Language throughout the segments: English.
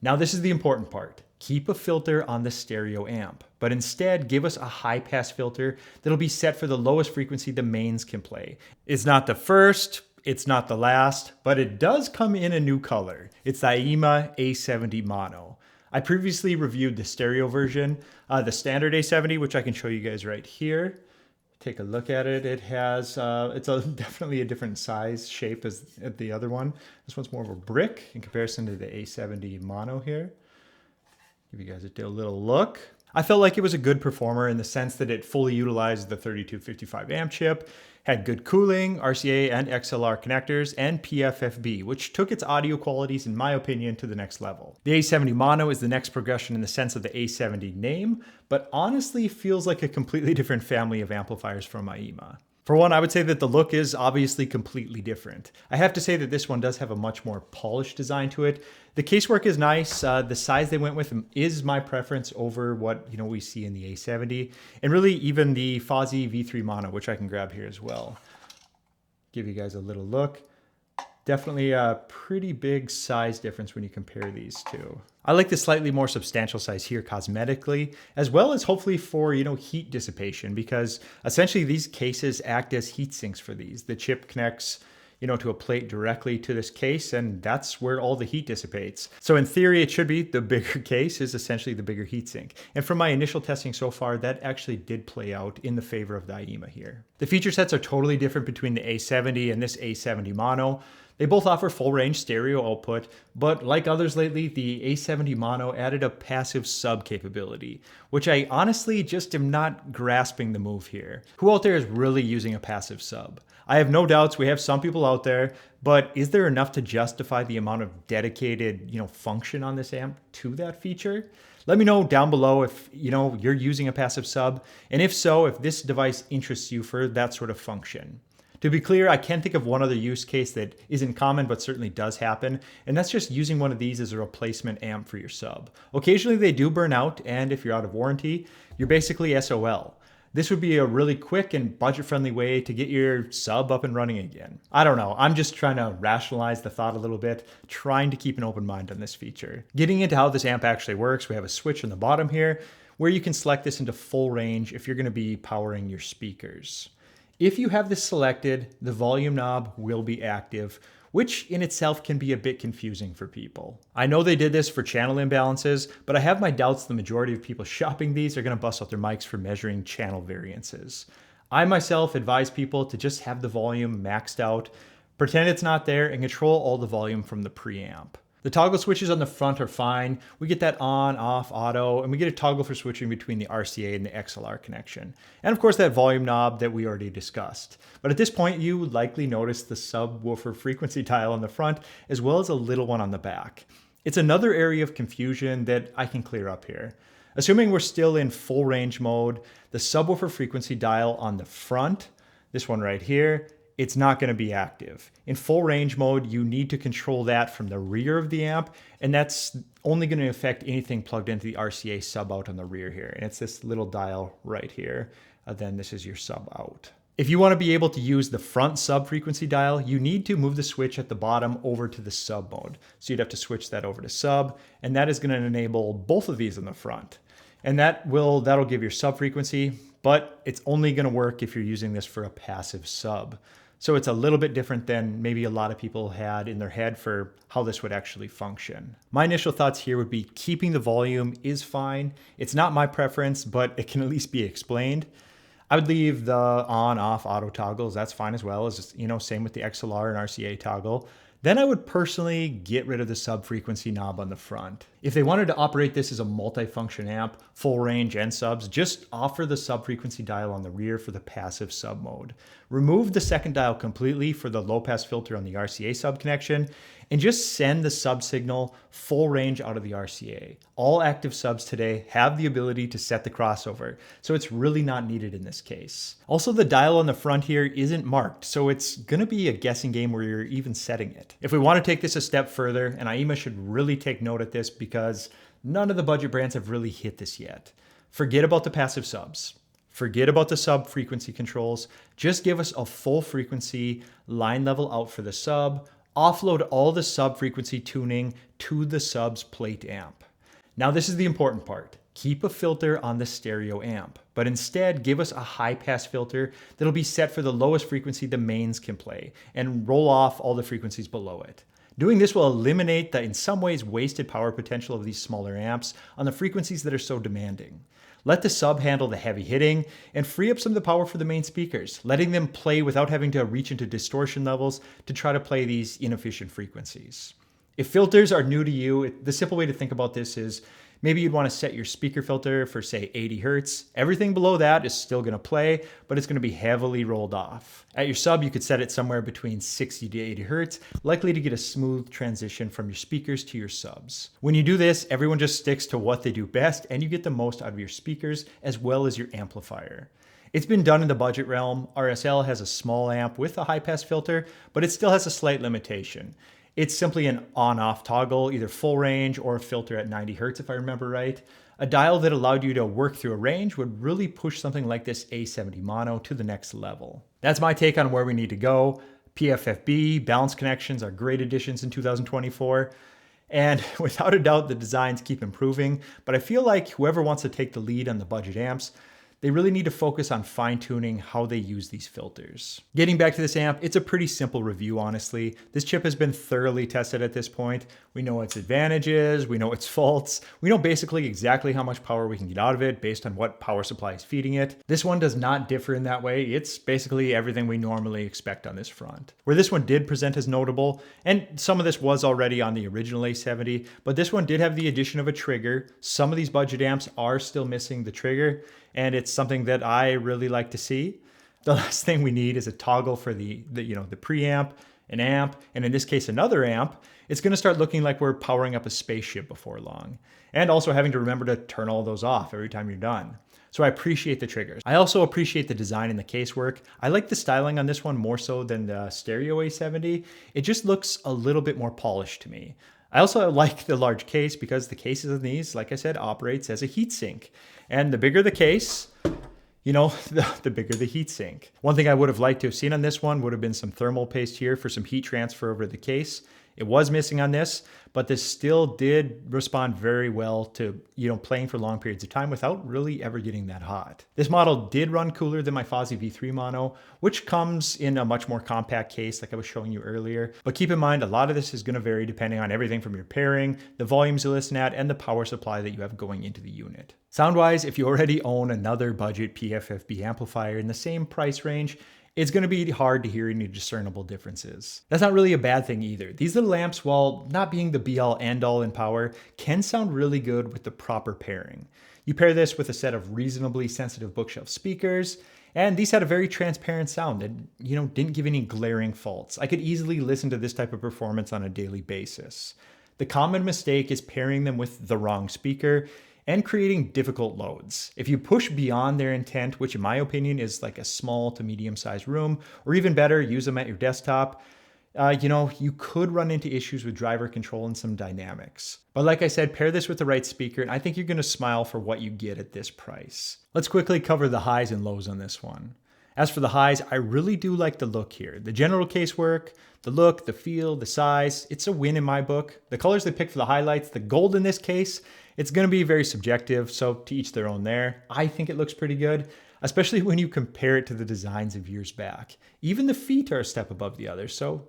Now this is the important part. Keep a filter on the stereo amp, but instead give us a high pass filter that'll be set for the lowest frequency the mains can play. It's not the first, it's not the last, but it does come in a new color. It's the AIYIMA A70 Mono. I previously reviewed the stereo version, the standard A70, which I can show you guys right here. Take a look at it. It has, definitely a different size, shape as the other one. This one's more of a brick in comparison to the A70 Mono here. Give you guys a little look. I felt like it was a good performer in the sense that it fully utilized the 3255 amp chip, had good cooling, RCA and XLR connectors, and PFFB, which took its audio qualities, in my opinion, to the next level. The A70 Mono is the next progression in the sense of the A70 name, but honestly feels like a completely different family of amplifiers from AIYIMA. For one, I would say that the look is obviously completely different. I have to say that this one does have a much more polished design to it. The casework is nice. The size they went with is my preference over what we see in the A70, and really even the Fosi V3 Mono, which I can grab here as well. Give you guys a little look. Definitely a pretty big size difference when you compare these two. I like the slightly more substantial size here cosmetically, as well as hopefully for, heat dissipation, because essentially these cases act as heat sinks for these. The chip connects, to a plate directly to this case, and that's where all the heat dissipates. So in theory, it should be the bigger case is essentially the bigger heatsink. And from my initial testing so far, that actually did play out in the favor of the AIYIMA here. The feature sets are totally different between the A70 and this A70 Mono. They both offer full range stereo output, but like others lately, the A70 Mono added a passive sub capability, which I honestly just am not grasping the move here. Who out there is really using a passive sub? I have no doubts we have some people out there, but is there enough to justify the amount of dedicated, function on this amp to that feature? Let me know down below if, you're using a passive sub, and if so, if this device interests you for that sort of function. To be clear, I can't think of one other use case that isn't common but certainly does happen, and that's just using one of these as a replacement amp for your sub. Occasionally they do burn out, and if you're out of warranty, you're basically SOL. This would be a really quick and budget-friendly way to get your sub up and running again. I don't know, I'm just trying to rationalize the thought a little bit, trying to keep an open mind on this feature. Getting into how this amp actually works, we have a switch on the bottom here, where you can select this into full range if you're going to be powering your speakers. If you have this selected, the volume knob will be active, which in itself can be a bit confusing for people. I know they did this for channel imbalances, but I have my doubts the majority of people shopping these are going to bust out their mics for measuring channel variances. I myself advise people to just have the volume maxed out, pretend it's not there, and control all the volume from the preamp. The toggle switches on the front are fine. We get that on, off, auto, and we get a toggle for switching between the RCA and the XLR connection. And of course that volume knob that we already discussed. But at this point, you likely notice the subwoofer frequency dial on the front, as well as a little one on the back. It's another area of confusion that I can clear up here. Assuming we're still in full range mode, the subwoofer frequency dial on the front, this one right here, it's not going to be active. In full range mode, you need to control that from the rear of the amp, and that's only going to affect anything plugged into the RCA sub out on the rear here. And it's this little dial right here. Then this is your sub out. If you want to be able to use the front sub frequency dial, you need to move the switch at the bottom over to the sub mode. So you'd have to switch that over to sub, and that is going to enable both of these in the front. And that'll give your sub frequency, but it's only going to work if you're using this for a passive sub. So it's a little bit different than maybe a lot of people had in their head for how this would actually function. My initial thoughts here would be keeping the volume is fine. It's not my preference, but it can at least be explained. I would leave the on-off auto toggles. That's fine as well, as same with the XLR and RCA toggle. Then I would personally get rid of the sub frequency knob on the front. If they wanted to operate this as a multi-function amp, full range and subs, just offer the sub frequency dial on the rear for the passive sub mode. Remove the second dial completely for the low pass filter on the RCA sub connection, and just send the sub signal full range out of the RCA. All active subs today have the ability to set the crossover, so it's really not needed in this case. Also, the dial on the front here isn't marked, so it's gonna be a guessing game where you're even setting it. If we wanna take this a step further, and AIYIMA should really take note at this because none of the budget brands have really hit this yet. Forget about the passive subs. Forget about the sub frequency controls. Just give us a full frequency line level out for the sub, offload all the sub-frequency tuning to the sub's plate amp. Now this is the important part. Keep a filter on the stereo amp, but instead give us a high-pass filter that'll be set for the lowest frequency the mains can play and roll off all the frequencies below it. Doing this will eliminate the, in some ways, wasted power potential of these smaller amps on the frequencies that are so demanding. Let the sub handle the heavy hitting and free up some of the power for the main speakers, letting them play without having to reach into distortion levels to try to play these inefficient frequencies. If filters are new to you, the simple way to think about this is maybe you'd want to set your speaker filter for, say, 80 hertz. Everything below that is still going to play, but it's going to be heavily rolled off. At your sub, you could set it somewhere between 60 to 80 hertz, likely to get a smooth transition from your speakers to your subs. When you do this, everyone just sticks to what they do best, and you get the most out of your speakers as well as your amplifier. It's been done in the budget realm. RSL has a small amp with a high-pass filter, but it still has a slight limitation. It's simply an on-off toggle, either full range or a filter at 90 hertz if I remember right. A dial that allowed you to work through a range would really push something like this A70 mono to the next level. That's my take on where we need to go. PFFB, balance connections are great additions in 2024. And without a doubt, the designs keep improving, but I feel like whoever wants to take the lead on the budget amps, they really need to focus on fine-tuning how they use these filters. Getting back to this amp, it's a pretty simple review, honestly. This chip has been thoroughly tested at this point. We know its advantages, we know its faults, we know basically exactly how much power we can get out of it based on what power supply is feeding it. This one does not differ in that way. It's basically everything we normally expect on this front. Where this one did present as notable, and some of this was already on the original A70, but this one did have the addition of a trigger. Some of these budget amps are still missing the trigger, and it's something that I really like to see. The last thing we need is a toggle for the preamp, an amp, and in this case, another amp. It's gonna start looking like we're powering up a spaceship before long. And also having to remember to turn all those off every time you're done. So I appreciate the triggers. I also appreciate the design and the casework. I like the styling on this one more so than the stereo A70. It just looks a little bit more polished to me. I also like the large case because the cases of these, like I said, operates as a heatsink. And the bigger the case, the bigger the heatsink. One thing I would have liked to have seen on this one would have been some thermal paste here for some heat transfer over the case. It was missing on this, but this still did respond very well to, playing for long periods of time without really ever getting that hot. This model did run cooler than my Fosi V3 mono, which comes in a much more compact case like I was showing you earlier. But keep in mind, a lot of this is gonna vary depending on everything from your pairing, the volumes you listen at, and the power supply that you have going into the unit. Sound-wise, if you already own another budget PFFB amplifier in the same price range, it's going to be hard to hear any discernible differences. That's not really a bad thing either. These little amps, while not being the be-all end-all in power, can sound really good with the proper pairing. You pair this with a set of reasonably sensitive bookshelf speakers, and these had a very transparent sound that, didn't give any glaring faults. I could easily listen to this type of performance on a daily basis. The common mistake is pairing them with the wrong speaker and creating difficult loads. If you push beyond their intent, which in my opinion is like a small to medium-sized room, or even better, use them at your desktop, you could run into issues with driver control and some dynamics. But like I said, pair this with the right speaker, and I think you're gonna smile for what you get at this price. Let's quickly cover the highs and lows on this one. As for the highs, I really do like the look here. The general casework, the look, the feel, the size, it's a win in my book. The colors they picked for the highlights, the gold in this case, it's gonna be very subjective, so to each their own there. I think it looks pretty good, especially when you compare it to the designs of years back. Even the feet are a step above the others, so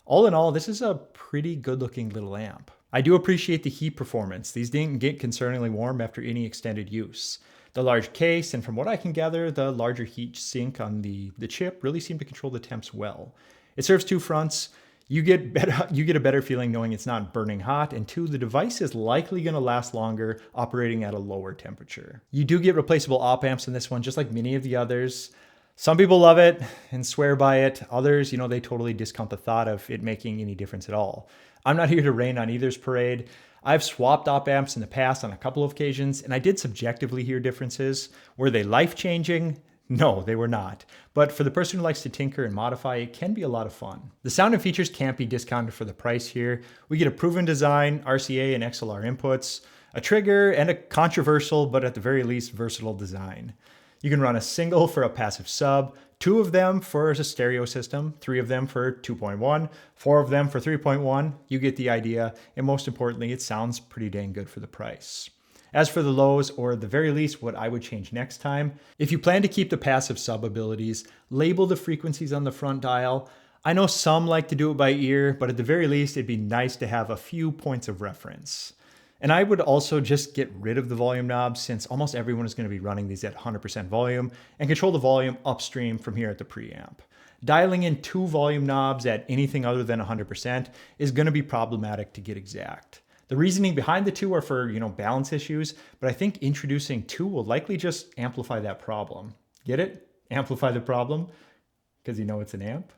all in all, this is a pretty good looking little amp. I do appreciate the heat performance. These didn't get concerningly warm after any extended use. The large case, and from what I can gather, the larger heat sink on the chip really seem to control the temps well. It serves two fronts. You get a better feeling knowing it's not burning hot, and two, the device is likely going to last longer operating at a lower temperature. You do get replaceable op amps in this one, just like many of the others. Some people love it and swear by it. Others, they totally discount the thought of it making any difference at all. I'm not here to rain on either's parade. I've swapped op amps in the past on a couple of occasions, and I did subjectively hear differences. Were they life-changing? No, they were not. But for the person who likes to tinker and modify, it can be a lot of fun. The sound and features can't be discounted for the price here. We get a proven design, RCA and XLR inputs, a trigger, and a controversial, but at the very least, versatile design. You can run a single for a passive sub, 2 of them for a stereo system, 3 of them for 2.1, 4 of them for 3.1. You get the idea. And most importantly, it sounds pretty dang good for the price. As for the lows, or at the very least, what I would change next time, if you plan to keep the passive sub abilities, label the frequencies on the front dial. I know some like to do it by ear, but at the very least, it'd be nice to have a few points of reference. And I would also just get rid of the volume knobs, since almost everyone is going to be running these at 100% volume, and control the volume upstream from here at the preamp. Dialing in 2 volume knobs at anything other than 100% is going to be problematic to get exact. The reasoning behind the 2 are for, balance issues, but I think introducing 2 will likely just amplify that problem. Get it? Amplify the problem? Because it's an amp?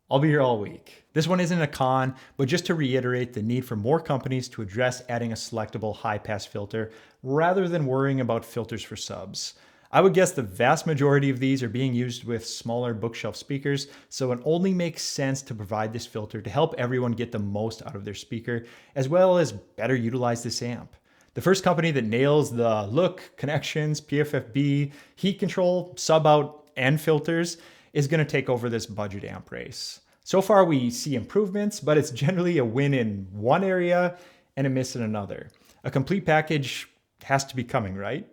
I'll be here all week. This one isn't a con, but just to reiterate the need for more companies to address adding a selectable high-pass filter rather than worrying about filters for subs. I would guess the vast majority of these are being used with smaller bookshelf speakers, so it only makes sense to provide this filter to help everyone get the most out of their speaker, as well as better utilize this amp. The first company that nails the look, connections, PFFB, heat control, sub out, and filters is going to take over this budget amp race. So far we see improvements, but it's generally a win in one area and a miss in another. A complete package has to be coming, right?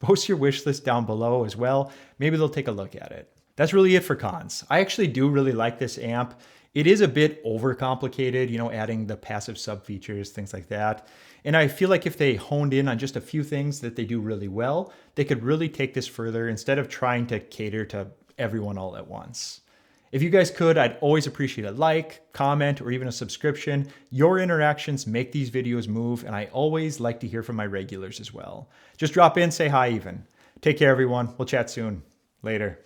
Post your wish list down below as well. Maybe they'll take a look at it. That's really it for cons. I actually do really like this amp. It is a bit overcomplicated, adding the passive sub features, things like that. And I feel like if they honed in on just a few things that they do really well, they could really take this further instead of trying to cater to everyone all at once. If you guys could, I'd always appreciate a like, comment, or even a subscription. Your interactions make these videos move, and I always like to hear from my regulars as well. Just drop in, say hi even. Take care, everyone. We'll chat soon. Later.